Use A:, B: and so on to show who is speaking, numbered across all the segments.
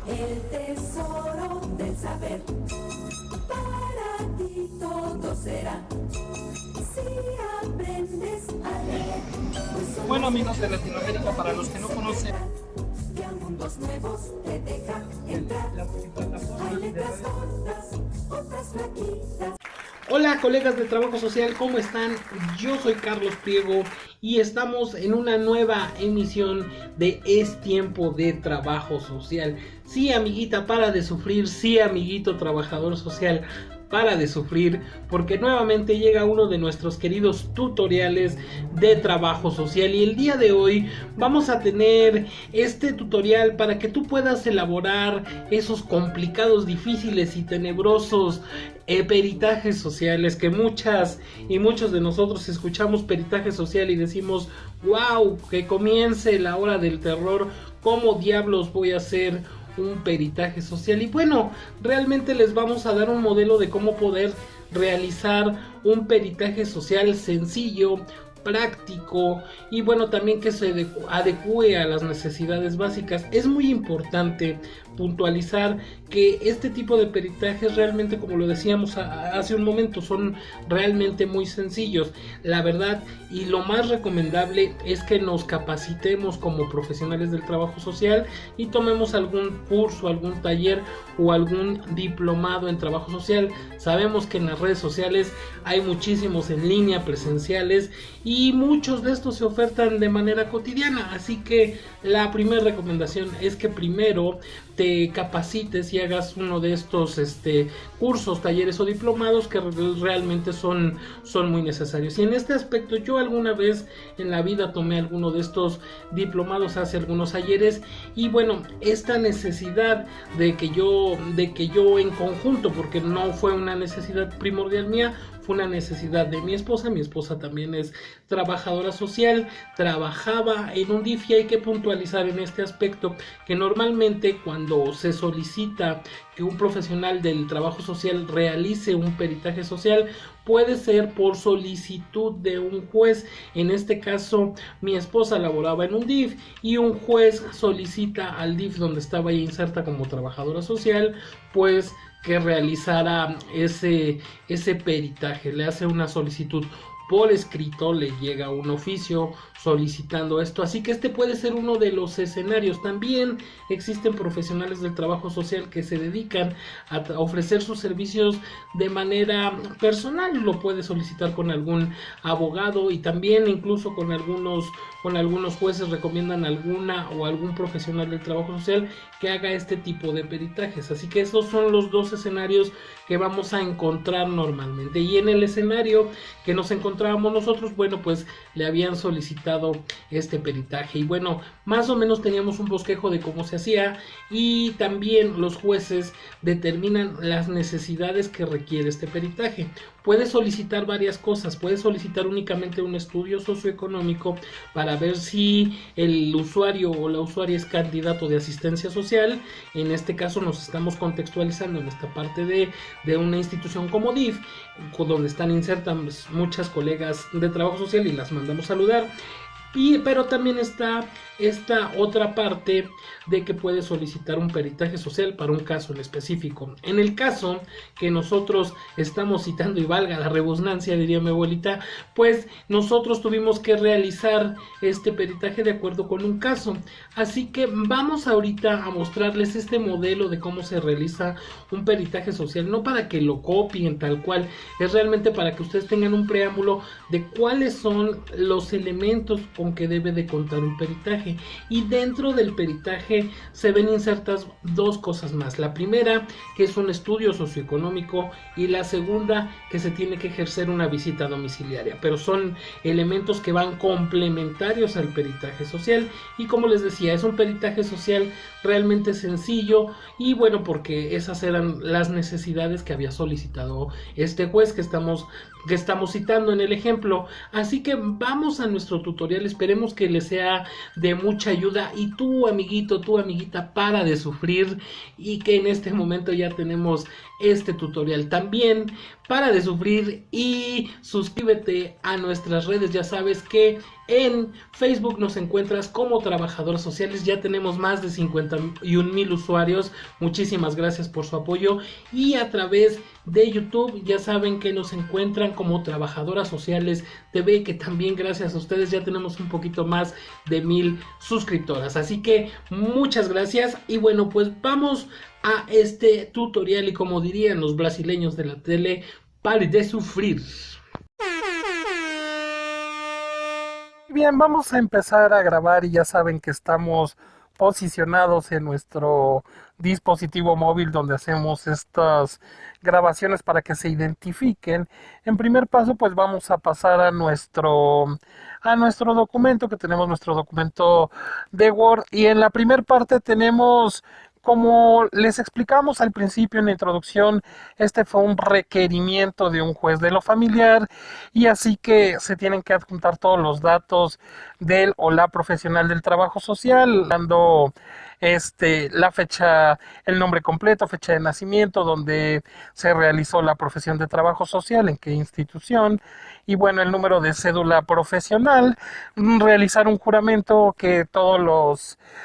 A: El tesoro del saber, para ti todo será, si aprendes a leer. Pues
B: Bueno, amigos de Latinoamérica, para los que no conocen,
A: que a mundos nuevos te deja entrar. Hay letras gordas, otras flaquitas.
B: hola colegas de trabajo social, ¿cómo están? Yo soy Carlos Priego y estamos en una nueva emisión de Es Tiempo de Trabajo Social. Sí, amiguita, para de sufrir, sí, amiguito trabajador social, para de sufrir, porque nuevamente llega uno de nuestros queridos tutoriales de trabajo social, y el día de hoy vamos a tener este tutorial para que tú puedas elaborar esos complicados, difíciles y tenebrosos peritajes sociales que muchas y muchos de nosotros escuchamos peritaje social y decimos: wow, que comience la hora del terror, ¿cómo diablos voy a hacer un peritaje social? Y bueno, realmente les vamos a dar un modelo de cómo poder realizar un peritaje social sencillo, práctico y bueno, también que se adecue a las necesidades básicas. Es muy importante puntualizar que este tipo de peritajes realmente, como lo decíamos hace un momento, son realmente muy sencillos, la verdad, y lo más recomendable es que nos capacitemos como profesionales del trabajo social y tomemos algún curso, algún taller o algún diplomado en trabajo social. Sabemos que en las redes sociales hay muchísimos en línea, presenciales, y muchos de estos se ofertan de manera cotidiana, así que la primera recomendación es que primero te capacites y hagas uno de estos cursos, talleres o diplomados que realmente son muy necesarios. Y en este aspecto yo alguna vez en la vida tomé alguno de estos diplomados hace algunos ayeres, y bueno, esta necesidad de que yo en conjunto, porque no fue una necesidad primordial mía, fue una necesidad de mi esposa también es trabajadora social, trabajaba en un DIF, y hay que puntualizar en este aspecto que normalmente cuando se solicita que un profesional del trabajo social realice un peritaje social, puede ser por solicitud de un juez. En este caso, mi esposa laboraba en un DIF y un juez solicita al DIF donde estaba ella inserta como trabajadora social, pues que realizara ese peritaje. Le hace una solicitud por escrito, le llega un oficio solicitando esto, así que este puede ser uno de los escenarios. También existen profesionales del trabajo social que se dedican a ofrecer sus servicios de manera personal, lo puede solicitar con algún abogado, y también incluso con algunos jueces recomiendan alguna o algún profesional del trabajo social que haga este tipo de peritajes. Así que esos son los dos escenarios que vamos a encontrar normalmente. Y en el escenario que nos encontrábamos nosotros, bueno, pues le habían solicitado este peritaje, y bueno, más o menos teníamos un bosquejo de cómo se hacía, y también los jueces determinan las necesidades que requiere este peritaje. Puede solicitar varias cosas, puede solicitar únicamente un estudio socioeconómico para ver si el usuario o la usuaria es candidato de asistencia social. En este caso nos estamos contextualizando en esta parte de una institución como DIF, donde están insertas muchas colegas de trabajo social y las mandamos saludar. Pero también está esta otra parte de que puede solicitar un peritaje social para un caso en específico. En el caso que nosotros estamos citando, y valga la redundancia, diría mi abuelita, pues nosotros tuvimos que realizar este peritaje de acuerdo con un caso. Así que vamos ahorita a mostrarles este modelo de cómo se realiza un peritaje social, no para que lo copien tal cual, es realmente para que ustedes tengan un preámbulo de cuáles son los elementos con que debe de contar un peritaje. Y dentro del peritaje se ven insertas dos cosas más: la primera, que es un estudio socioeconómico, y la segunda, que se tiene que ejercer una visita domiciliaria, pero son elementos que van complementarios al peritaje social. Y como les decía, es un peritaje social realmente sencillo, y bueno, porque esas eran las necesidades que había solicitado este juez que estamos citando en el ejemplo. Así que vamos a nuestro tutorial esperemos que les sea de mucha ayuda. Y tú, amiguito, tu amiguita, para de sufrir, y que en este momento ya tenemos este tutorial también. Para de sufrir y suscríbete a nuestras redes. Ya sabes que en Facebook nos encuentras como Trabajadores Sociales. Ya tenemos más de 51,000 usuarios. Muchísimas gracias por su apoyo. Y a través de YouTube ya saben que nos encuentran como Trabajadoras Sociales TV, que también gracias a ustedes ya tenemos un poquito más de 1,000 suscriptoras. Así que muchas gracias. Y bueno, pues vamos a este tutorial, y como dirían los brasileños de la tele, pare de sufrir.
C: Bien, vamos a empezar a grabar y ya saben que estamos posicionados en nuestro dispositivo móvil donde hacemos estas grabaciones para que se identifiquen. En primer paso, pues vamos a pasar a nuestro documento, que tenemos nuestro documento de Word, y en la primera parte tenemos, como les explicamos al principio en la introducción, este fue un requerimiento de un juez de lo familiar, y así que se tienen que adjuntar todos los datos del o la profesional del trabajo social, dando la fecha, el nombre completo, fecha de nacimiento, donde se realizó la profesión de trabajo social, en qué institución, y bueno, el número de cédula profesional, realizar un juramento que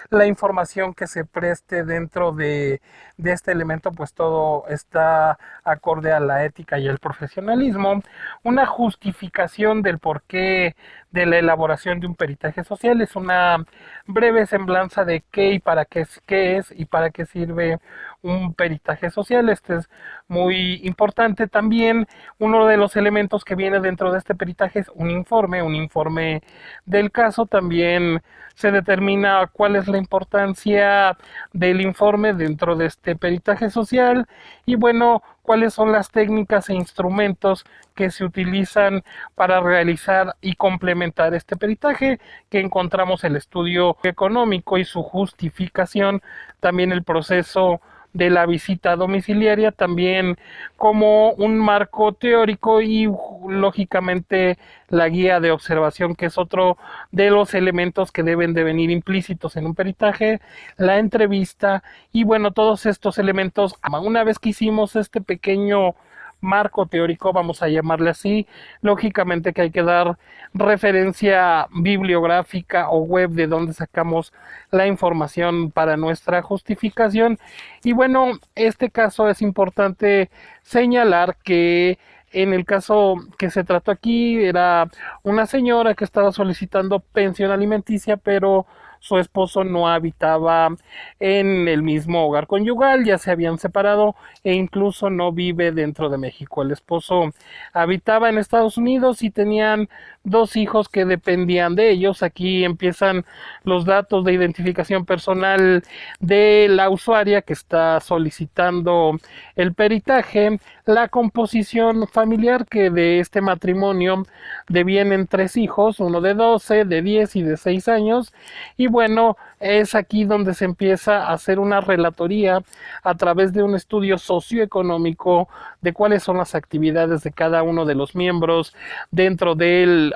C: la información que se preste dentro de este elemento, pues todo está acorde a la ética y el profesionalismo, una justificación del porqué de la elaboración de un peritaje social, es una breve semblanza de qué y para qué es y para qué sirve un peritaje social. Este es muy importante. También uno de los elementos que viene dentro de este peritaje es un informe del caso. También se determina cuál es la importancia del informe dentro de este peritaje social y bueno, cuáles son las técnicas e instrumentos que se utilizan para realizar y complementar este peritaje, que encontramos el estudio económico y su justificación, también el proceso de la visita domiciliaria, también como un marco teórico y lógicamente la guía de observación, que es otro de los elementos que deben de venir implícitos en un peritaje, la entrevista y bueno, todos estos elementos. Una vez que hicimos este pequeño marco teórico, vamos a llamarle así, lógicamente que hay que dar referencia bibliográfica o web de donde sacamos la información para nuestra justificación. Y bueno, este caso es importante señalar que en el caso que se trató aquí era una señora que estaba solicitando pensión alimenticia, pero su esposo no habitaba en el mismo hogar conyugal, ya se habían separado e incluso no vive dentro de México. El esposo habitaba en Estados Unidos y tenían 2 hijos que dependían de ellos. Aquí empiezan los datos de identificación personal de la usuaria que está solicitando el peritaje, la composición familiar, que de este matrimonio devienen 3 hijos, uno de 12, de 10 y de 6 años, y bueno, es aquí donde se empieza a hacer una relatoría a través de un estudio socioeconómico de cuáles son las actividades de cada uno de los miembros dentro del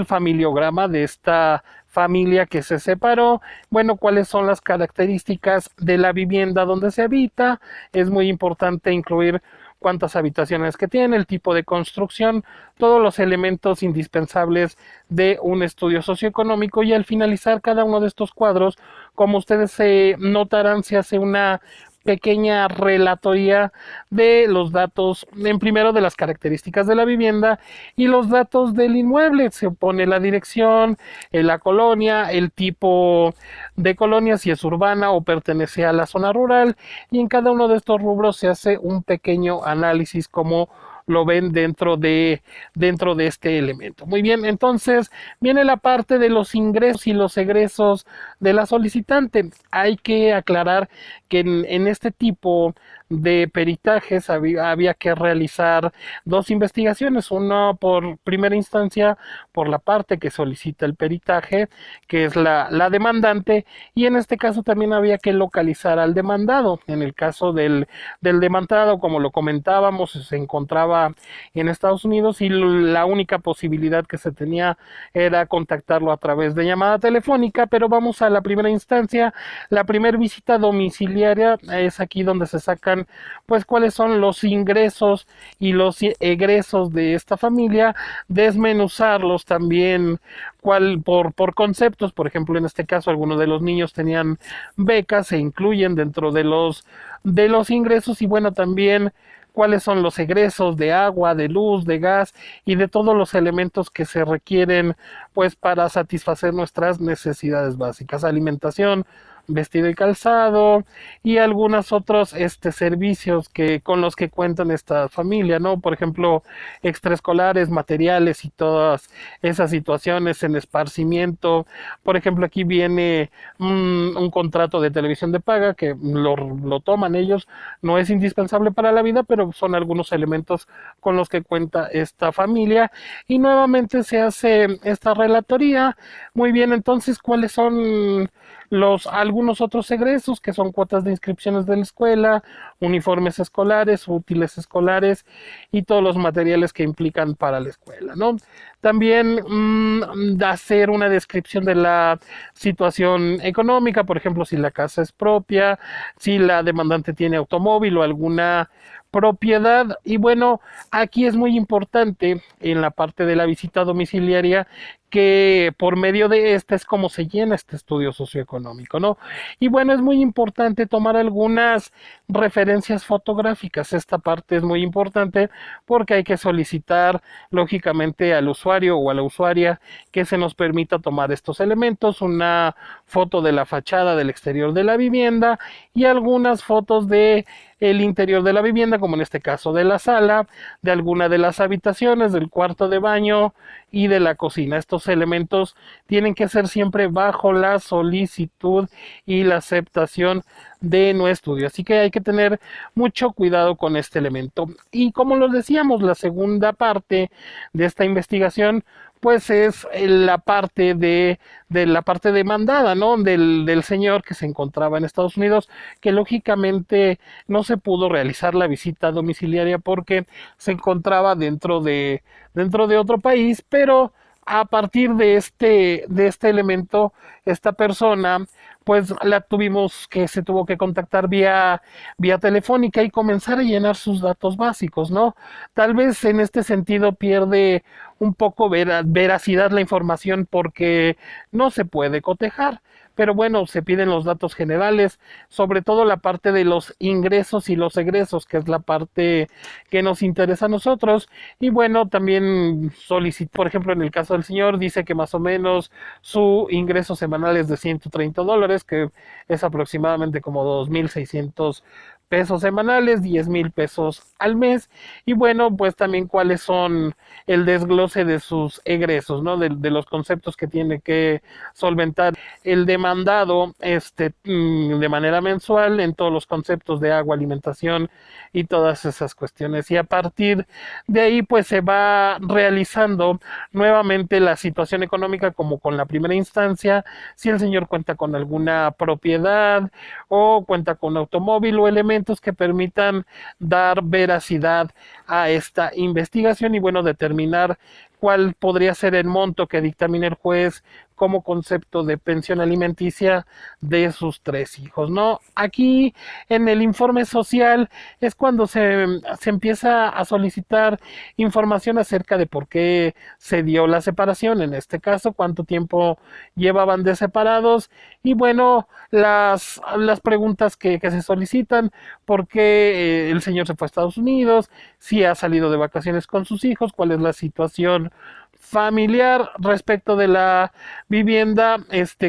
C: familiograma de esta familia que se separó. Bueno, cuáles son las características de la vivienda donde se habita. Es muy importante incluir cuántas habitaciones que tiene, el tipo de construcción, todos los elementos indispensables de un estudio socioeconómico, y al finalizar cada uno de estos cuadros, como ustedes se notarán, se hace una pequeña relatoría de los datos, en primero de las características de la vivienda y los datos del inmueble. Se pone la dirección, la colonia, el tipo de colonia, si es urbana o pertenece a la zona rural, y en cada uno de estos rubros se hace un pequeño análisis, como lo ven dentro de este elemento. Muy bien, entonces viene la parte de los ingresos y los egresos de la solicitante. Hay que aclarar que en este tipo de peritajes había que realizar 2 investigaciones, una por primera instancia por la parte que solicita el peritaje, que es la demandante, y en este caso también había que localizar al demandado. En el caso del demandado, como lo comentábamos, se encontraba encontraba en Estados Unidos y la única posibilidad que se tenía era contactarlo a través de llamada telefónica. Pero vamos a la primera instancia. La primera visita domiciliaria es aquí donde se sacan pues cuáles son los ingresos y los egresos de esta familia, desmenuzarlos también por conceptos. Por ejemplo, en este caso algunos de los niños tenían becas, se incluyen dentro de los ingresos. Y bueno, también cuáles son los egresos de agua, de luz, de gas y de todos los elementos que se requieren pues para satisfacer nuestras necesidades básicas: alimentación, vestido y calzado, y algunos otros servicios con los que cuentan esta familia, ¿no? Por ejemplo, extraescolares, materiales y todas esas situaciones en esparcimiento. Por ejemplo, aquí viene un contrato de televisión de paga que lo toman ellos. No es indispensable para la vida, pero son algunos elementos con los que cuenta esta familia. Y nuevamente se hace esta relatoría. Muy bien, entonces, ¿cuáles son algunos otros egresos? Que son cuotas de inscripciones de la escuela, uniformes escolares, útiles escolares y todos los materiales que implican para la escuela, ¿no? También hacer una descripción de la situación económica, por ejemplo, si la casa es propia, si la demandante tiene automóvil o alguna propiedad. Y bueno, aquí es muy importante en la parte de la visita domiciliaria que por medio de es como se llena este estudio socioeconómico, ¿no? Y bueno, es muy importante tomar algunas referencias fotográficas. Esta parte es muy importante porque hay que solicitar lógicamente al usuario o a la usuaria que se nos permita tomar estos elementos: una foto de la fachada del exterior de la vivienda y algunas fotos de el interior de la vivienda, como en este caso de la sala, de alguna de las habitaciones, del cuarto de baño y de la cocina. Estos elementos tienen que ser siempre bajo la solicitud y la aceptación de nuestro estudio, así que hay que tener mucho cuidado con este elemento. Y como lo decíamos, la segunda parte de esta investigación pues es la parte de la parte demandada, ¿no? Del señor que se encontraba en Estados Unidos, que lógicamente no se pudo realizar la visita domiciliaria porque se encontraba dentro de otro país. Pero a partir de este elemento, esta persona pues se tuvo que contactar vía telefónica y comenzar a llenar sus datos básicos, ¿no? Tal vez en este sentido pierde un poco veracidad la información porque no se puede cotejar. Pero bueno, se piden los datos generales, sobre todo la parte de los ingresos y los egresos, que es la parte que nos interesa a nosotros. Y bueno, también por ejemplo, en el caso del señor, dice que más o menos su ingreso semanal es de $130, que es aproximadamente como 2,600 pesos semanales, 10,000 pesos al mes. Y bueno, pues también cuáles son el desglose de sus egresos, ¿no? De los conceptos que tiene que solventar el demandado de manera mensual en todos los conceptos de agua, alimentación y todas esas cuestiones. Y a partir de ahí pues se va realizando nuevamente la situación económica como con la primera instancia: si el señor cuenta con alguna propiedad o cuenta con automóvil o elementos que permitan dar veracidad a esta investigación y bueno, determinar cuál podría ser el monto que dictamine el juez como concepto de pensión alimenticia de sus 3 hijos, ¿no? Aquí en el informe social es cuando se empieza a solicitar información acerca de por qué se dio la separación, en este caso, cuánto tiempo llevaban de separados y bueno, las preguntas que se solicitan: por qué el señor se fue a Estados Unidos, si ha salido de vacaciones con sus hijos, cuál es la situación familiar respecto de la vivienda,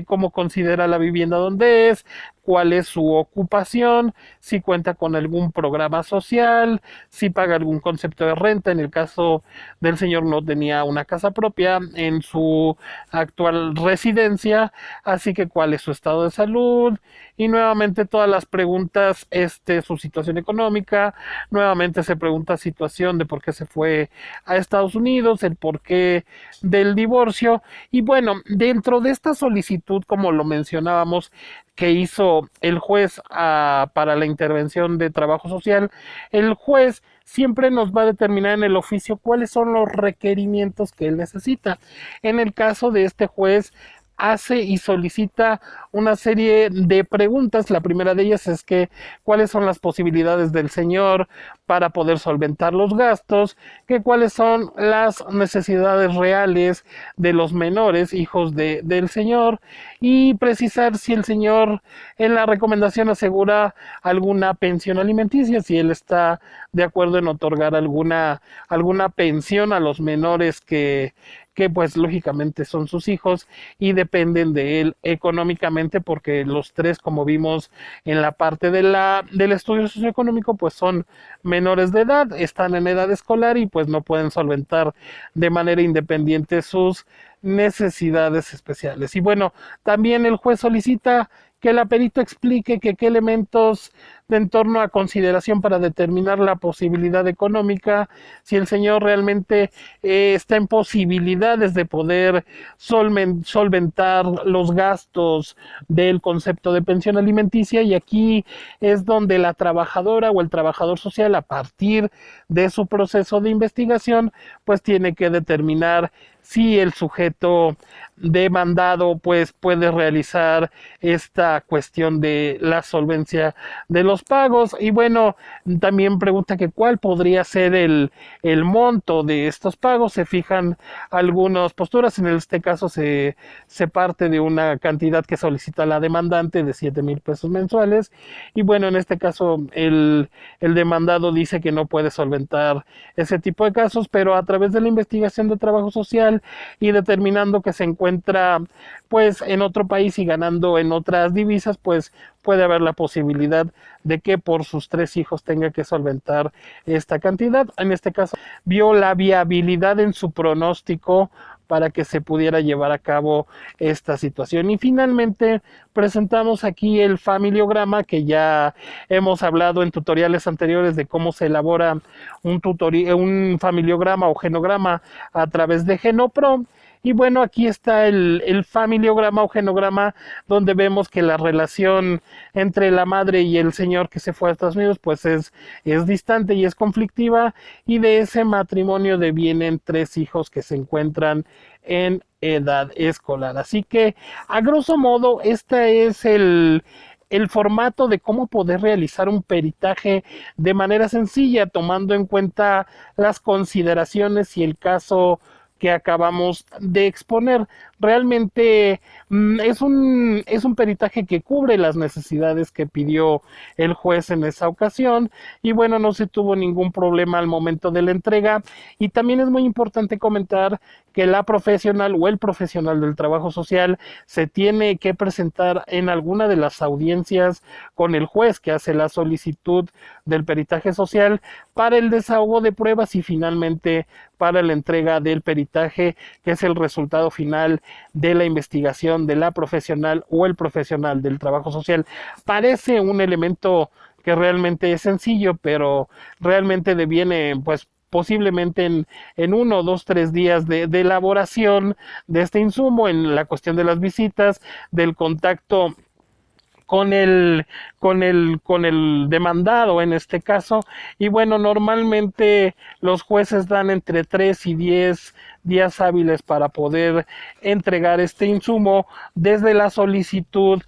C: cómo considera la vivienda donde es, cuál es su ocupación, si cuenta con algún programa social, si paga algún concepto de renta. En el caso del señor no tenía una casa propia en su actual residencia, así que cuál es su estado de salud y nuevamente todas las preguntas, su situación económica. Nuevamente se pregunta situación de por qué se fue a Estados Unidos, el porqué del divorcio y bueno, dentro de esta solicitud, como lo mencionábamos, que hizo el juez para la intervención de trabajo social, el juez siempre nos va a determinar en el oficio cuáles son los requerimientos que él necesita. En el caso de este juez, hace y solicita una serie de preguntas. La primera de ellas es que cuáles son las posibilidades del señor para poder solventar los gastos, que cuáles son las necesidades reales de los menores, hijos del señor, y precisar si el señor en la recomendación asegura alguna pensión alimenticia, si él está de acuerdo en otorgar alguna pensión a los menores que pues lógicamente son sus hijos y dependen de él económicamente, porque los tres, como vimos en la parte del estudio socioeconómico, pues son menores de edad, están en edad escolar y pues no pueden solventar de manera independiente sus necesidades especiales. Y bueno, también el juez solicita que el aperito explique qué elementos de entorno a consideración para determinar la posibilidad económica, si el señor realmente está en posibilidades de poder solventar los gastos del concepto de pensión alimenticia, y aquí es donde la trabajadora o el trabajador social, a partir de su proceso de investigación, pues tiene que determinar si el sujeto demandado pues puede realizar esta cuestión de la solvencia de los pagos. Y bueno, también pregunta que cuál podría ser el monto de estos pagos. Se fijan algunas posturas, en este caso se parte de una cantidad que solicita la demandante de 7,000 pesos mensuales, y bueno, en este caso el demandado dice que no puede solventar ese tipo de casos, pero a través de la investigación de trabajo social y determinando que se encuentra pues en otro país y ganando en otras divisas, pues puede haber la posibilidad de que por sus 3 hijos tenga que solventar esta cantidad. En este caso vio la viabilidad en su pronóstico para que se pudiera llevar a cabo esta situación. Y finalmente presentamos aquí el familiograma, que ya hemos hablado en tutoriales anteriores de cómo se elabora un familiograma o genograma a través de GenoPro. Y bueno, aquí está el familiograma o genograma, donde vemos que la relación entre la madre y el señor que se fue a Estados Unidos pues es distante y es conflictiva, y de ese matrimonio devienen 3 hijos que se encuentran en edad escolar. Así que, a grosso modo, este es el formato de cómo poder realizar un peritaje de manera sencilla, tomando en cuenta las consideraciones y el caso que acabamos de exponer. Realmente es un peritaje que cubre las necesidades que pidió el juez en esa ocasión, y bueno, no se tuvo ningún problema al momento de la entrega. Y también es muy importante comentar que la profesional o el profesional del trabajo social se tiene que presentar en alguna de las audiencias con el juez que hace la solicitud del peritaje social, para el desahogo de pruebas y finalmente para la entrega del peritaje, que es el resultado final de la investigación de la profesional o el profesional del trabajo social. Parece un elemento que realmente es sencillo, pero realmente deviene pues posiblemente en 1, 2, 3 días de elaboración de este insumo, en la cuestión de las visitas, del contacto con el demandado en este caso. Y bueno, normalmente los jueces dan entre 3 y 10 días hábiles para poder entregar este insumo. Desde la solicitud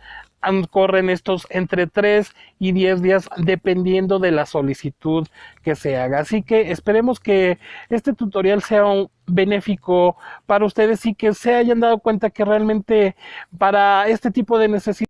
C: corren estos entre 3 y 10 días dependiendo de la solicitud que se haga. Así que esperemos que este tutorial sea benéfico para ustedes y que se hayan dado cuenta que realmente para este tipo de necesidades.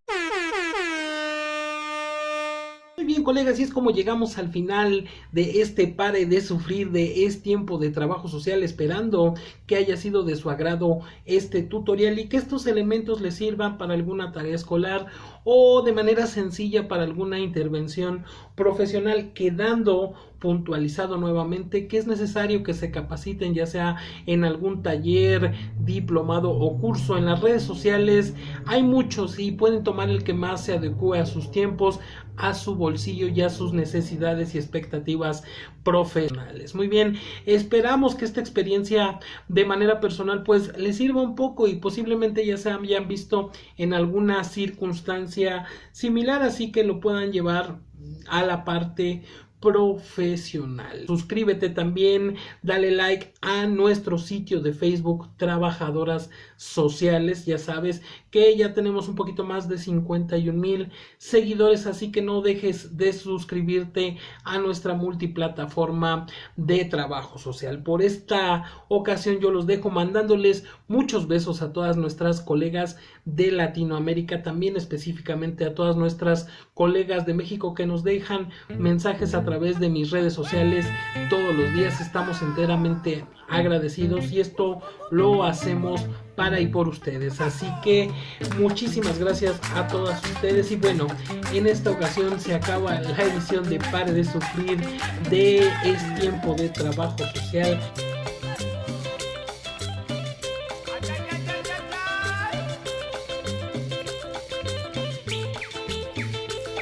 B: Muy bien, colegas, y es como llegamos al final de este Pare de Sufrir, de Es Tiempo de Trabajo Social, esperando que haya sido de su agrado este tutorial y que estos elementos les sirvan para alguna tarea escolar o de manera sencilla para alguna intervención profesional, quedando puntualizado nuevamente que es necesario que se capaciten, ya sea en algún taller, diplomado o curso. En las redes sociales hay muchos y pueden tomar el que más se adecue a sus tiempos, a su bolsillo y a sus necesidades y expectativas profesionales. Muy bien, esperamos que esta experiencia de manera personal pues les sirva un poco y posiblemente ya se hayan visto en alguna circunstancia similar, así que lo puedan llevar a la parte profesional. Suscríbete también, dale like a nuestro sitio de Facebook Trabajadoras Sociales. Ya sabes que ya tenemos un poquito más de 51,000 seguidores, así que no dejes de suscribirte a nuestra multiplataforma de trabajo social. Por esta ocasión yo los dejo mandándoles muchos besos a todas nuestras colegas de Latinoamérica, también específicamente a todas nuestras colegas de México que nos dejan mensajes a través de mis redes sociales todos los días. Estamos enteramente agradecidos y esto lo hacemos para y por ustedes, así que muchísimas gracias a todas ustedes. Y bueno, en esta ocasión se acaba la edición de Pare de Sufrir de Es Tiempo de Trabajo Social.